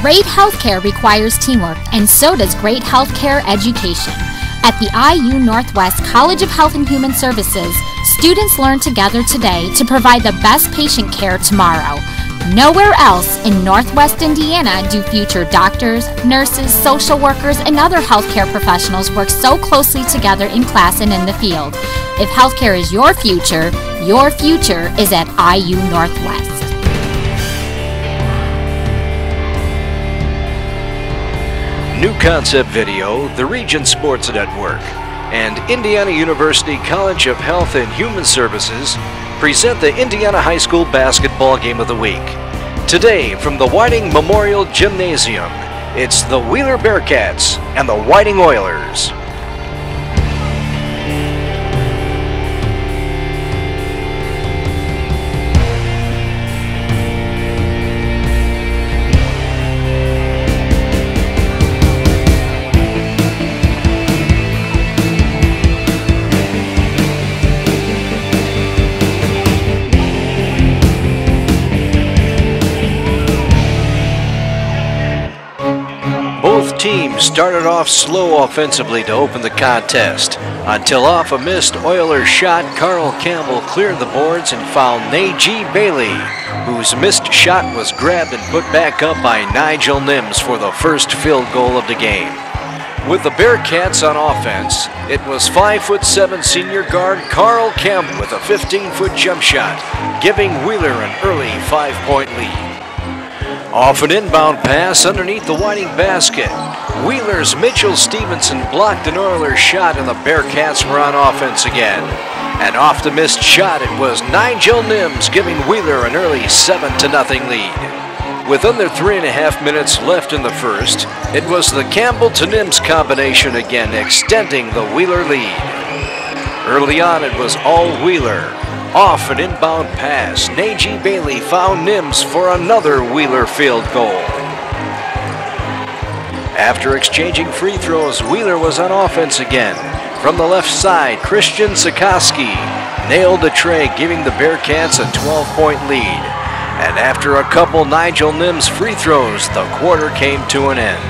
Great healthcare requires teamwork, and so does great healthcare education. At the IU Northwest College of Health and Human Services, students learn together today to provide the best patient care tomorrow. Nowhere else in Northwest Indiana do future doctors, nurses, social workers, and other healthcare professionals work so closely together in class and in the field. If healthcare is your future is at IU Northwest. New Concept Video, the Region Sports Network, and Indiana University College of Health and Human Services present the Indiana High School Basketball Game of the Week. Today, from the Whiting Memorial Gymnasium, it's the Wheeler Bearcats and the Whiting Oilers. Both teams started off slow offensively to open the contest, until off a missed Oilers shot, Carl Campbell cleared the boards and found Najee Bailey, whose missed shot was grabbed and put back up by Nigel Nims for the first field goal of the game. With the Bearcats on offense, it was 5'7" senior guard Carl Campbell with a 15-foot jump shot, giving Wheeler an early 5-point lead. Off an inbound pass underneath the Whiting basket, Wheeler's Mitchell Stevenson blocked an Oilers shot and the Bearcats were on offense again. And off the missed shot, it was Nigel Nims giving Wheeler an early 7-0 lead. With under 3.5 minutes left in the first, it was the Campbell to Nims combination again, extending the Wheeler lead. Early on, it was all Wheeler. Off an inbound pass, Najee Bailey found Nims for another Wheeler field goal. After exchanging free throws, Wheeler was on offense again. From the left side, Christian Sikoski nailed the tray, giving the Bearcats a 12-point lead. And after a couple Nigel Nims free throws, the quarter came to an end.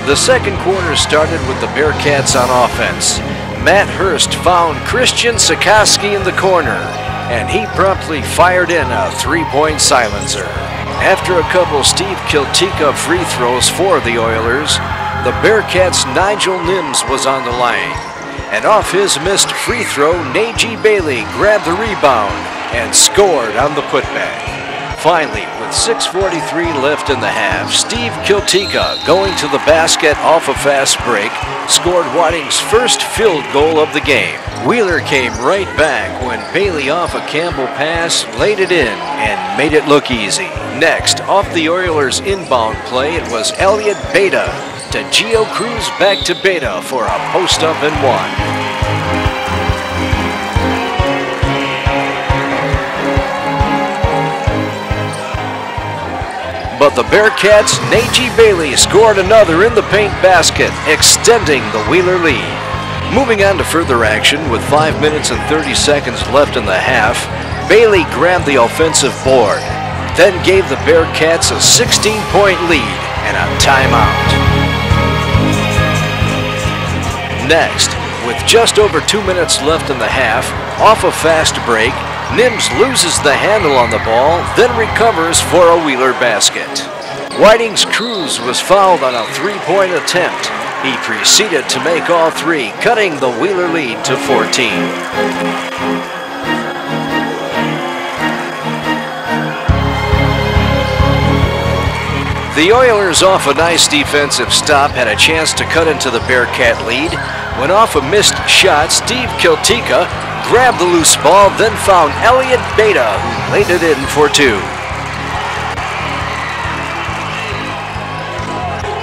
The second quarter started with the Bearcats on offense. Matt Hurst found Christian Sikoski in the corner, and he promptly fired in a three-point silencer. After a couple Steve Kiltika free throws for the Oilers, the Bearcats' Nigel Nims was on the line. And off his missed free throw, Najee Bailey grabbed the rebound and scored on the putback. Finally, with 6:43 left in the half, Steve Kiltika, going to the basket off a fast break, scored Whiting's first field goal of the game. Wheeler came right back when Bailey, off a Campbell pass, laid it in and made it look easy. Next, off the Oilers' inbound play, it was Elliot Beta to Gio Cruz, back to Beta for a post-up and one. But the Bearcats' Najee Bailey scored another in the paint basket, extending the Wheeler lead. Moving on to further action, with 5 minutes and 30 seconds left in the half, Bailey grabbed the offensive board, then gave the Bearcats a 16-point lead and a timeout. Next, with just over 2 minutes left in the half, off a fast break, Nims loses the handle on the ball, then recovers for a Wheeler basket. Whiting's Cruz was fouled on a three-point attempt. He proceeded to make all three, cutting the Wheeler lead to 14. The Oilers, off a nice defensive stop, had a chance to cut into the Bearcat lead, when off a missed shot, Steve Kiltika grabbed the loose ball, then found Elliot Beta, who laid it in for two.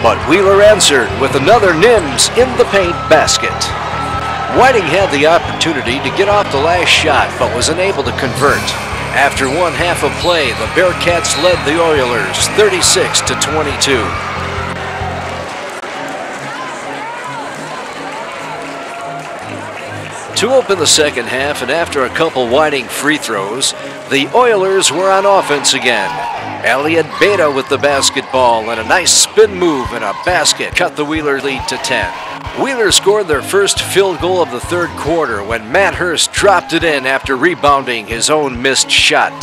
But Wheeler answered with another Nims in the paint basket. Whiting had the opportunity to get off the last shot, but was unable to convert. After one half of play, the Bearcats led the Oilers 36-22. To open the second half, and after a couple Whiting free throws, the Oilers were on offense again. Elliot Beta with the basketball, and a nice spin move and a basket cut the Wheeler lead to 10. Wheeler scored their first field goal of the third quarter when Matt Hurst dropped it in after rebounding his own missed shot.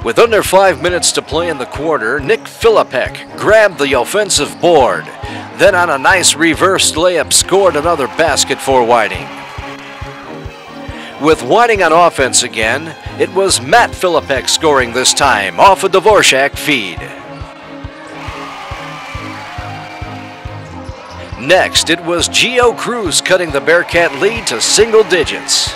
With under 5 minutes to play in the quarter, Nick Filipek grabbed the offensive board. Then on a nice reverse layup scored another basket for Whiting. With Whiting on offense again, it was Matt Filipek scoring this time off a Dvorak feed. Next, it was Gio Cruz cutting the Bearcat lead to single digits.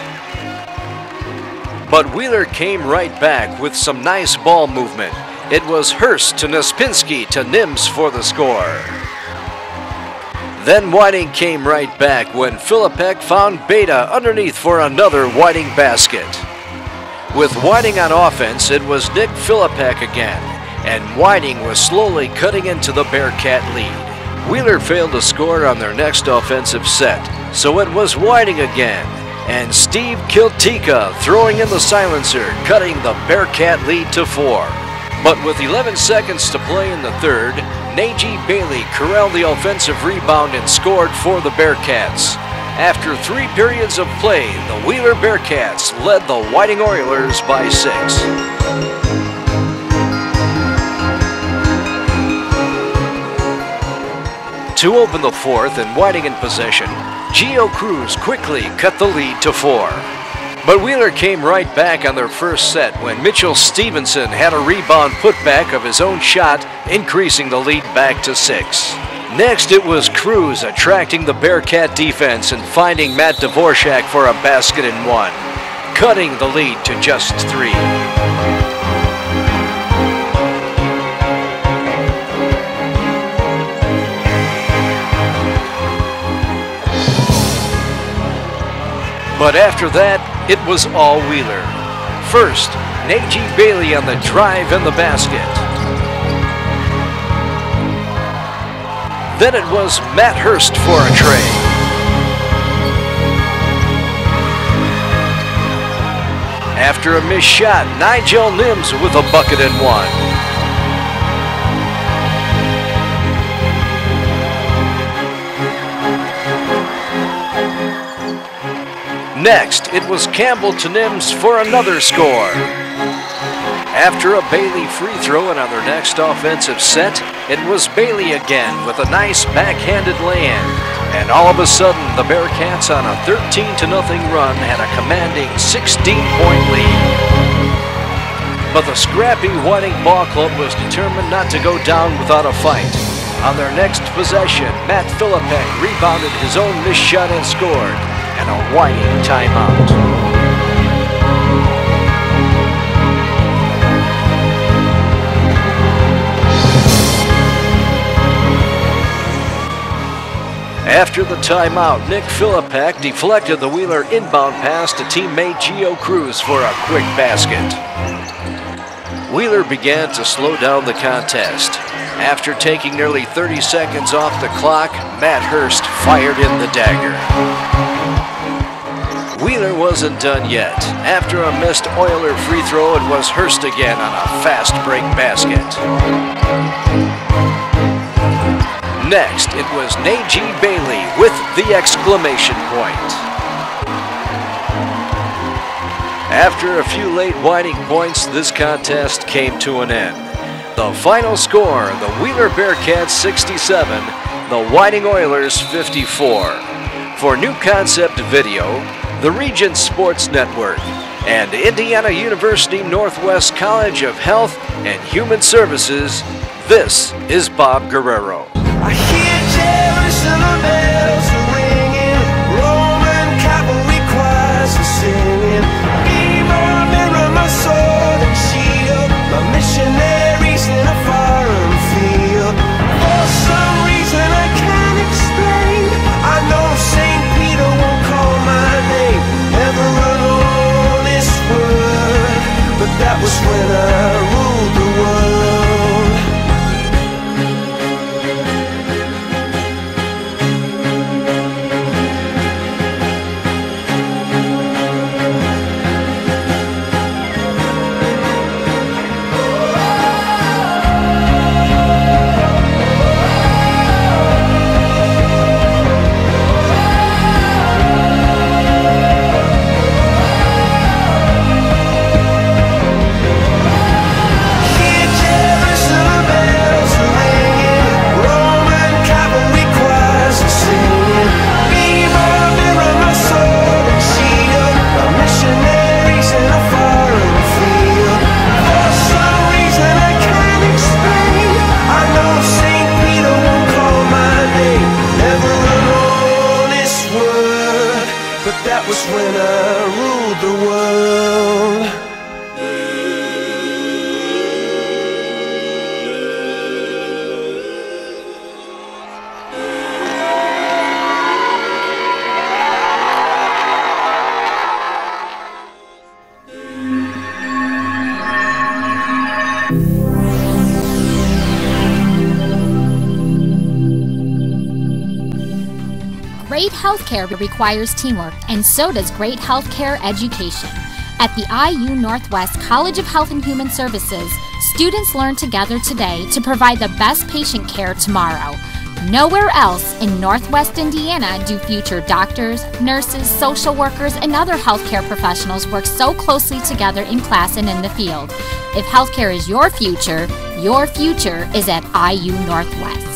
But Wheeler came right back with some nice ball movement. It was Hurst to Nespinski to Nims for the score. Then Whiting came right back when Filipek found Beta underneath for another Whiting basket. With Whiting on offense, it was Nick Filipek again, and Whiting was slowly cutting into the Bearcat lead. Wheeler failed to score on their next offensive set, so it was Whiting again, and Steve Kiltika throwing in the silencer, cutting the Bearcat lead to 4. But with 11 seconds to play in the third, Najee Bailey corralled the offensive rebound and scored for the Bearcats. After 3 periods of play, the Wheeler Bearcats led the Whiting Oilers by 6. To open the fourth and Whiting in possession, Gio Cruz quickly cut the lead to 4. But Wheeler came right back on their first set when Mitchell Stevenson had a rebound putback of his own shot, increasing the lead back to 6. Next, it was Cruz attracting the Bearcat defense and finding Matt Dvorak for a basket and 1, cutting the lead to just 3. But after that, it was all Wheeler. First, Najee Bailey on the drive and the basket. Then it was Matt Hurst for a tray. After a missed shot, Nigel Nims with a bucket and 1. Next, it was Campbell to Nims for another score. After a Bailey free throw and on their next offensive set, it was Bailey again with a nice backhanded lay-in. And all of a sudden, the Bearcats on a 13-0 run had a commanding 16-point lead. But the scrappy Whiting Ball Club was determined not to go down without a fight. On their next possession, Matt Filipek rebounded his own missed shot and scored. And a Whiting timeout. After the timeout, Nick Filipek deflected the Wheeler inbound pass to teammate Gio Cruz for a quick basket. Wheeler began to slow down the contest. After taking nearly 30 seconds off the clock, Matt Hurst fired in the dagger. Wheeler wasn't done yet. After a missed Oiler free throw, it was Hurst again on a fast break basket. Next, it was Najee Bailey with the exclamation point. After a few late Whiting points, this contest came to an end. The final score, the Wheeler Bearcats 67, the Whiting Oilers 54. For New Concept Video, the Regent Sports Network, and Indiana University Northwest College of Health and Human Services, this is Bob Guerrero. I hear Jerusalem bells are ringing, Roman cavalry choirs are singing. Mirror, my sword and shield, my missionaries in a foreign field. For some reason I can't explain, I know St. Peter won't call my name. Never alone this world, but that was when I ruled the world. was when I ruled the world. Great healthcare requires teamwork, and so does great healthcare education. At the IU Northwest College of Health and Human Services, students learn together today to provide the best patient care tomorrow. Nowhere else in Northwest Indiana do future doctors, nurses, social workers, and other healthcare professionals work so closely together in class and in the field. If healthcare is your future is at IU Northwest.